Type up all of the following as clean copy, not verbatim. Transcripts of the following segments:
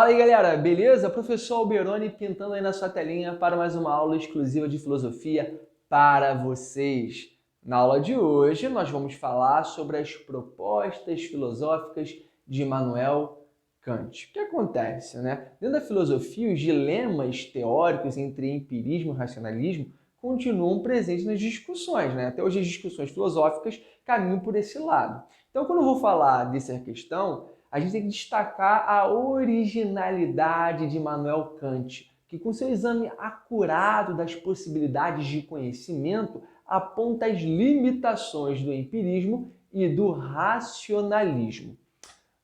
Fala aí, galera, beleza? Professor Alberoni pintando aí na sua telinha para mais uma aula exclusiva de filosofia para vocês. Na aula de hoje, nós vamos falar sobre as propostas filosóficas de Immanuel Kant. O que acontece, né? Dentro da filosofia, os dilemas teóricos entre empirismo e racionalismo continuam presentes nas discussões, né? Até hoje as discussões filosóficas caminham por esse lado. Então, quando eu vou falar dessa questão, a gente tem que destacar a originalidade de Immanuel Kant, que com seu exame acurado das possibilidades de conhecimento, aponta as limitações do empirismo e do racionalismo.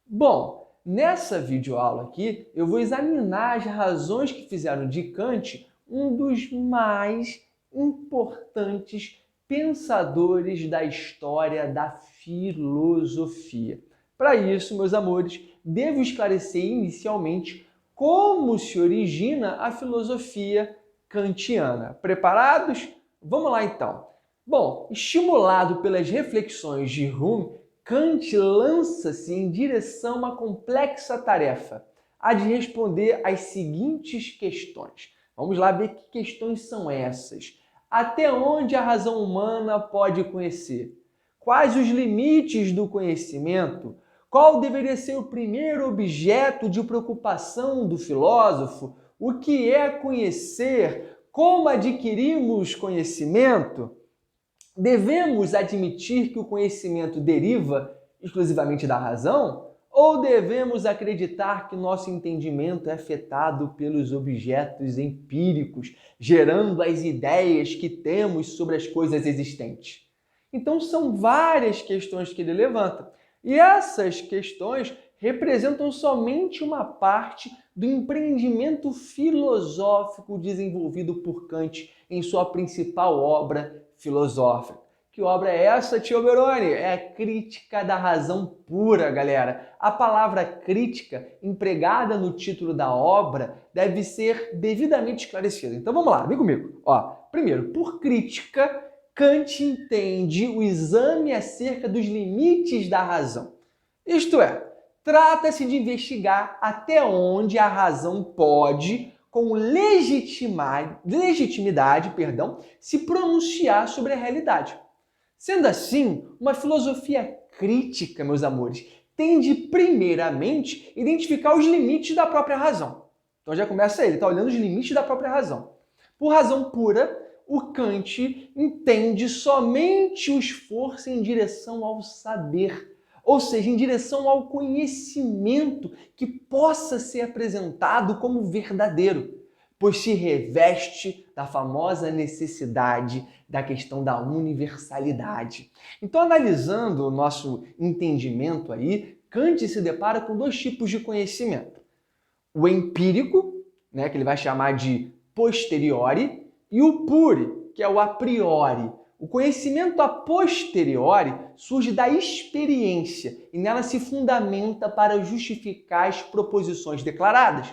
Bom, nessa videoaula aqui, eu vou examinar as razões que fizeram de Kant um dos mais importantes pensadores da história da filosofia. Para isso, meus amores, devo esclarecer inicialmente como se origina a filosofia kantiana. Preparados? Vamos lá então. Bom, estimulado pelas reflexões de Hume, Kant lança-se em direção a uma complexa tarefa, a de responder às seguintes questões. Vamos lá ver que questões são essas. Até onde a razão humana pode conhecer? Quais os limites do conhecimento? Qual deveria ser o primeiro objeto de preocupação do filósofo? O que é conhecer? Como adquirimos conhecimento? Devemos admitir que o conhecimento deriva exclusivamente da razão? Ou devemos acreditar que nosso entendimento é afetado pelos objetos empíricos, gerando as ideias que temos sobre as coisas existentes? Então, são várias questões que ele levanta. E essas questões representam somente uma parte do empreendimento filosófico desenvolvido por Kant em sua principal obra filosófica. Que obra é essa, tio Alberoni? É a Crítica da Razão Pura, galera. A palavra crítica, empregada no título da obra, deve ser devidamente esclarecida. Então vamos lá, vem comigo. Primeiro, por crítica, Kant entende o exame acerca dos limites da razão. Isto é, trata-se de investigar até onde a razão pode, com legitimidade, se pronunciar sobre a realidade. Sendo assim, uma filosofia crítica, meus amores, tende primeiramente a identificar os limites da própria razão. Então já começa ele, está olhando os limites da própria razão. Por razão pura, o Kant entende somente o esforço em direção ao saber, ou seja, em direção ao conhecimento que possa ser apresentado como verdadeiro, pois se reveste da famosa necessidade da questão da universalidade. Então, analisando o nosso entendimento aí, Kant se depara com dois tipos de conhecimento. O empírico, né, que ele vai chamar de posteriori, e o pure, que é o a priori. O conhecimento a posteriori surge da experiência e nela se fundamenta para justificar as proposições declaradas.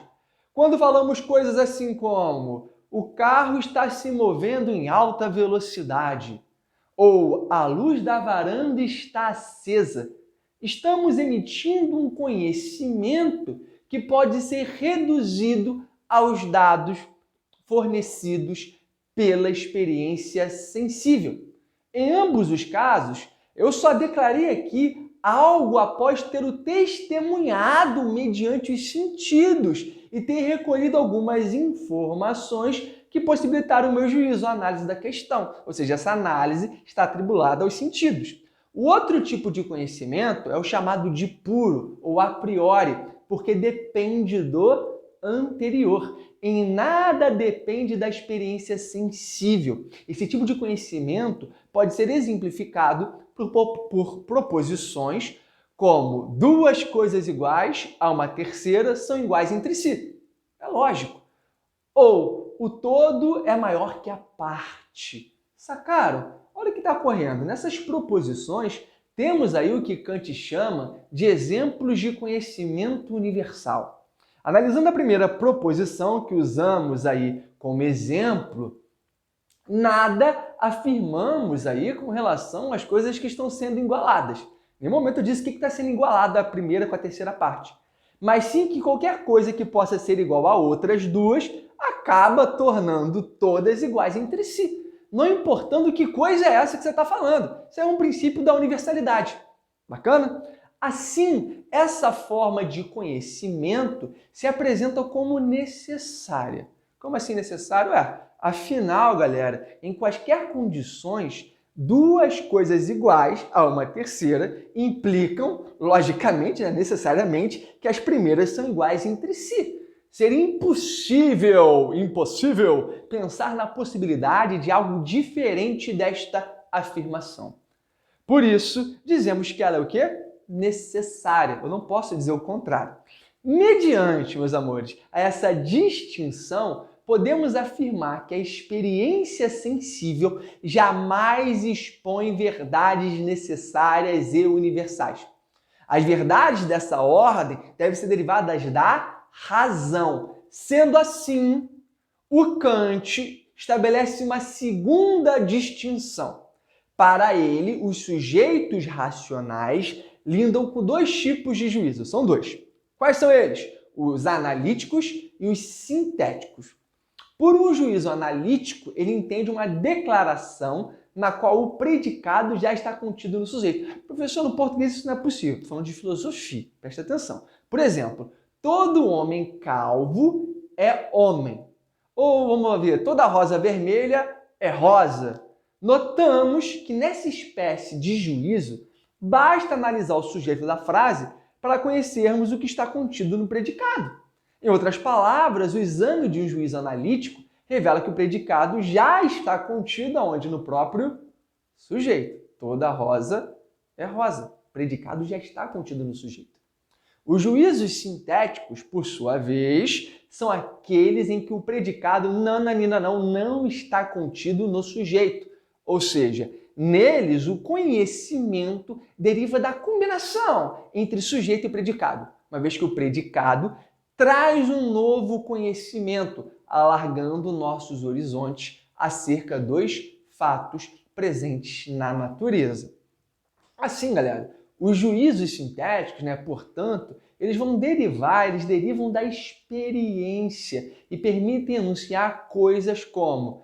Quando falamos coisas assim como o carro está se movendo em alta velocidade ou a luz da varanda está acesa, estamos emitindo um conhecimento que pode ser reduzido aos dados fornecidos pela experiência sensível. Em ambos os casos, eu só declarei aqui algo após ter o testemunhado mediante os sentidos e ter recolhido algumas informações que possibilitaram o meu juízo, a análise da questão. Ou seja, essa análise está atribulada aos sentidos. O outro tipo de conhecimento é o chamado de puro ou a priori, porque depende do anterior. Em nada depende da experiência sensível. Esse tipo de conhecimento pode ser exemplificado por proposições como duas coisas iguais a uma terceira são iguais entre si. É lógico. Ou o todo é maior que a parte. Sacaram? Olha o que está ocorrendo. Nessas proposições, temos aí o que Kant chama de exemplos de conhecimento universal. Analisando a primeira proposição que usamos aí como exemplo, nada afirmamos aí com relação às coisas que estão sendo igualadas. Em nenhum momento eu disse o que está sendo igualado a primeira com a terceira parte. mas sim que qualquer coisa que possa ser igual a outras duas acaba tornando todas iguais entre si. Não importando que coisa é essa que você está falando. Isso é um princípio da universalidade. Bacana? Assim, essa forma de conhecimento se apresenta como necessária. Como assim necessário? Afinal, galera, em quaisquer condições, duas coisas iguais a uma terceira implicam, logicamente, necessariamente, que as primeiras são iguais entre si. Seria impossível pensar na possibilidade de algo diferente desta afirmação. Por isso, dizemos que ela é o quê? Necessária. Eu não posso dizer o contrário. Mediante, meus amores, a essa distinção, podemos afirmar que a experiência sensível jamais expõe verdades necessárias e universais. As verdades dessa ordem devem ser derivadas da razão. Sendo assim, o Kant estabelece uma segunda distinção. Para ele, os sujeitos racionais lidam com dois tipos de juízo. São dois. Quais são eles? Os analíticos e os sintéticos. Por um juízo analítico, ele entende uma declaração na qual o predicado já está contido no sujeito. Professor, no português isso não é possível. Estou falando de filosofia. Presta atenção. Por exemplo, todo homem calvo é homem. Ou, vamos ver, toda rosa vermelha é rosa. Notamos que nessa espécie de juízo, basta analisar o sujeito da frase para conhecermos o que está contido no predicado. Em outras palavras, o exame de um juízo analítico revela que o predicado já está contido aonde? No próprio sujeito. Toda rosa é rosa. O predicado já está contido no sujeito. Os juízos sintéticos, por sua vez, são aqueles em que o predicado não está contido no sujeito. Ou seja, neles o conhecimento deriva da combinação entre sujeito e predicado, uma vez que o predicado traz um novo conhecimento, alargando nossos horizontes acerca dos fatos presentes na natureza. Assim, galera, os juízos sintéticos, portanto, eles derivam da experiência e permitem enunciar coisas como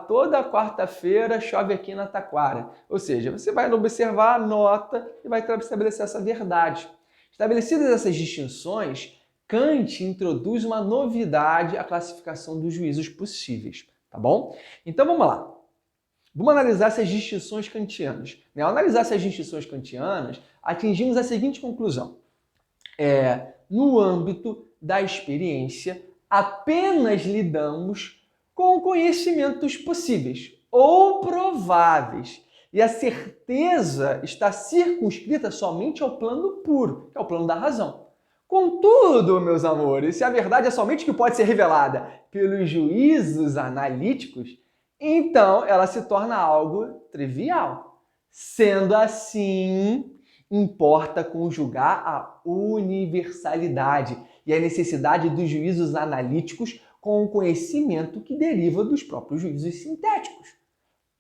toda quarta-feira chove aqui na Taquara. Ou seja, você vai observar a nota e vai estabelecer essa verdade. Estabelecidas essas distinções, Kant introduz uma novidade à classificação dos juízos possíveis, tá bom? Então vamos lá. Vamos analisar essas distinções kantianas. Ao analisar essas distinções kantianas, atingimos a seguinte conclusão. No âmbito da experiência, apenas lidamos com conhecimentos possíveis ou prováveis. E a certeza está circunscrita somente ao plano puro, que é o plano da razão. Contudo, meus amores, se a verdade é somente que pode ser revelada pelos juízos analíticos, então ela se torna algo trivial. Sendo assim, importa conjugar a universalidade e a necessidade dos juízos analíticos com o conhecimento que deriva dos próprios juízos sintéticos.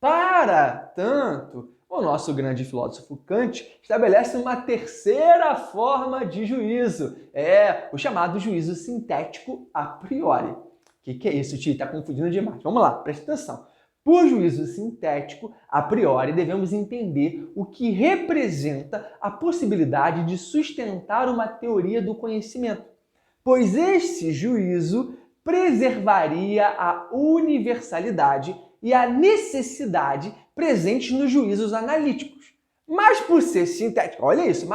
Para tanto, o nosso grande filósofo Kant estabelece uma terceira forma de juízo, o chamado juízo sintético a priori. O que é isso, Ti? Está confundindo demais. Vamos lá, preste atenção. Por juízo sintético, a priori, devemos entender o que representa a possibilidade de sustentar uma teoria do conhecimento, pois esse juízo preservaria a universalidade e a necessidade presentes nos juízos analíticos. Mas por ser sintético, olha isso,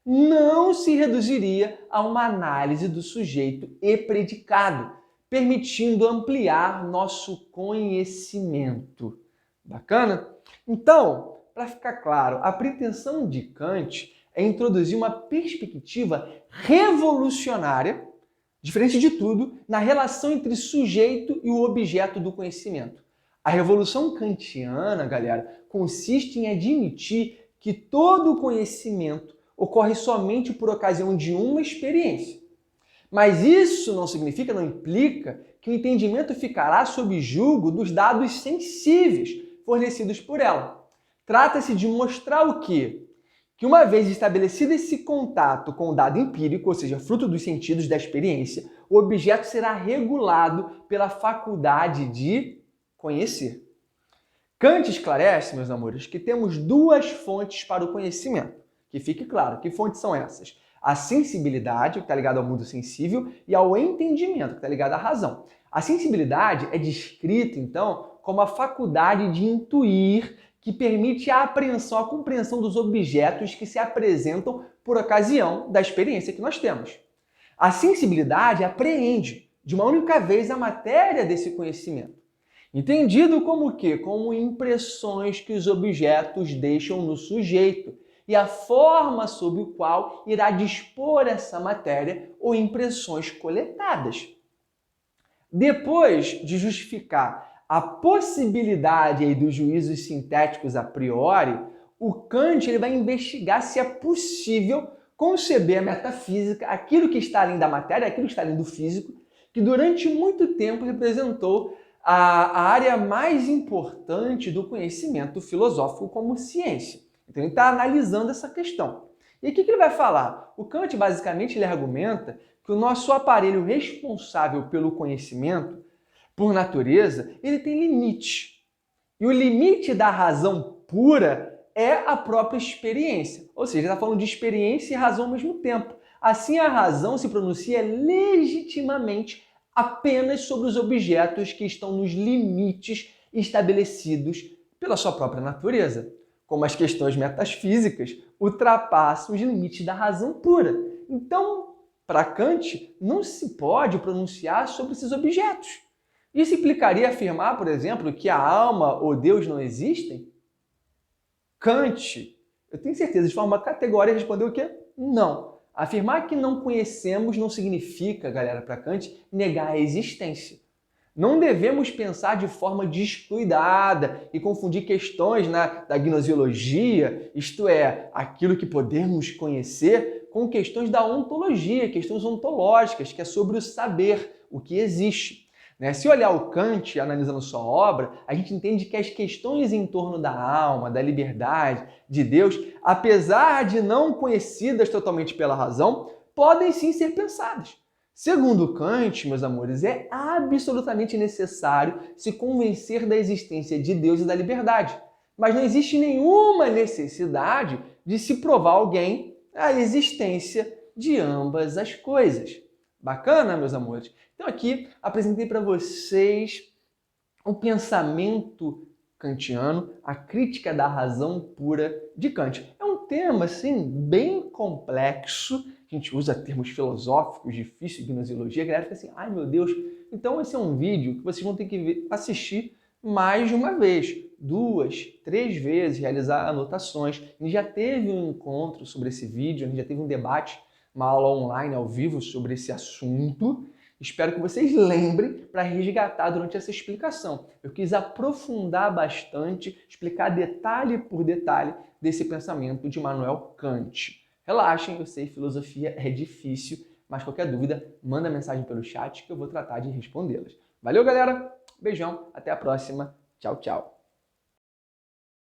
não se reduziria a uma análise do sujeito e predicado, permitindo ampliar nosso conhecimento. Bacana? Então, para ficar claro, a pretensão de Kant é introduzir uma perspectiva revolucionária, diferente de tudo, na relação entre sujeito e o objeto do conhecimento. A revolução kantiana, galera, consiste em admitir que todo conhecimento ocorre somente por ocasião de uma experiência. Mas isso não implica que o entendimento ficará sob julgo dos dados sensíveis fornecidos por ela. Trata-se de mostrar o quê? que uma vez estabelecido esse contato com o dado empírico, ou seja, fruto dos sentidos da experiência, o objeto será regulado pela faculdade de conhecer. Kant esclarece, meus amores, que temos duas fontes para o conhecimento. Que fique claro, que fontes são essas? A sensibilidade, que está ligada ao mundo sensível, e ao entendimento, que está ligado à razão. A sensibilidade é descrita, então, como a faculdade de intuir que permite a apreensão, a compreensão dos objetos que se apresentam por ocasião da experiência que nós temos. A sensibilidade apreende, de uma única vez, a matéria desse conhecimento. Entendido como o quê? Como impressões que os objetos deixam no sujeito e a forma sob o qual irá dispor essa matéria ou impressões coletadas. Depois de justificar a possibilidade dos juízos sintéticos a priori, o Kant ele vai investigar se é possível conceber a metafísica, aquilo que está além da matéria, aquilo que está além do físico, que durante muito tempo representou a área mais importante do conhecimento filosófico como ciência. Então ele está analisando essa questão. E o que ele vai falar? O Kant, basicamente, ele argumenta que o nosso aparelho responsável pelo conhecimento, por natureza, ele tem limite. E o limite da razão pura é a própria experiência. Ou seja, ele está falando de experiência e razão ao mesmo tempo. Assim, a razão se pronuncia legitimamente apenas sobre os objetos que estão nos limites estabelecidos pela sua própria natureza. Como as questões metafísicas ultrapassam os limites da razão pura. Então, para Kant, não se pode pronunciar sobre esses objetos. Isso implicaria afirmar, por exemplo, que a alma ou Deus não existem? Kant, eu tenho certeza, de forma categórica, respondeu o quê? Não. Afirmar que não conhecemos não significa, galera, para Kant, negar a existência. Não devemos pensar de forma descuidada e confundir questões da gnosiologia, isto é, aquilo que podemos conhecer, com questões da ontologia, questões ontológicas, que é sobre o saber, o que existe. Se olhar o Kant analisando sua obra, a gente entende que as questões em torno da alma, da liberdade, de Deus, apesar de não conhecidas totalmente pela razão, podem sim ser pensadas. Segundo Kant, meus amores, é absolutamente necessário se convencer da existência de Deus e da liberdade. Mas não existe nenhuma necessidade de se provar a alguém a existência de ambas as coisas. Bacana, meus amores? Então aqui apresentei para vocês o pensamento kantiano, a crítica da razão pura de Kant. É um tema, assim, bem complexo. A gente usa termos filosóficos, difícil de gnosiologia. A galera fica assim, ai meu Deus. Então esse é um vídeo que vocês vão ter que assistir mais de uma vez. 2, 3 vezes, realizar anotações. A gente já teve um encontro sobre esse vídeo, a gente já teve um debate, uma aula online, ao vivo, sobre esse assunto. Espero que vocês lembrem para resgatar durante essa explicação. Eu quis aprofundar bastante, explicar detalhe por detalhe desse pensamento de Immanuel Kant. Relaxem, eu sei, filosofia é difícil, mas qualquer dúvida, manda mensagem pelo chat que eu vou tratar de respondê-las. Valeu, galera! Beijão, até a próxima. Tchau, tchau.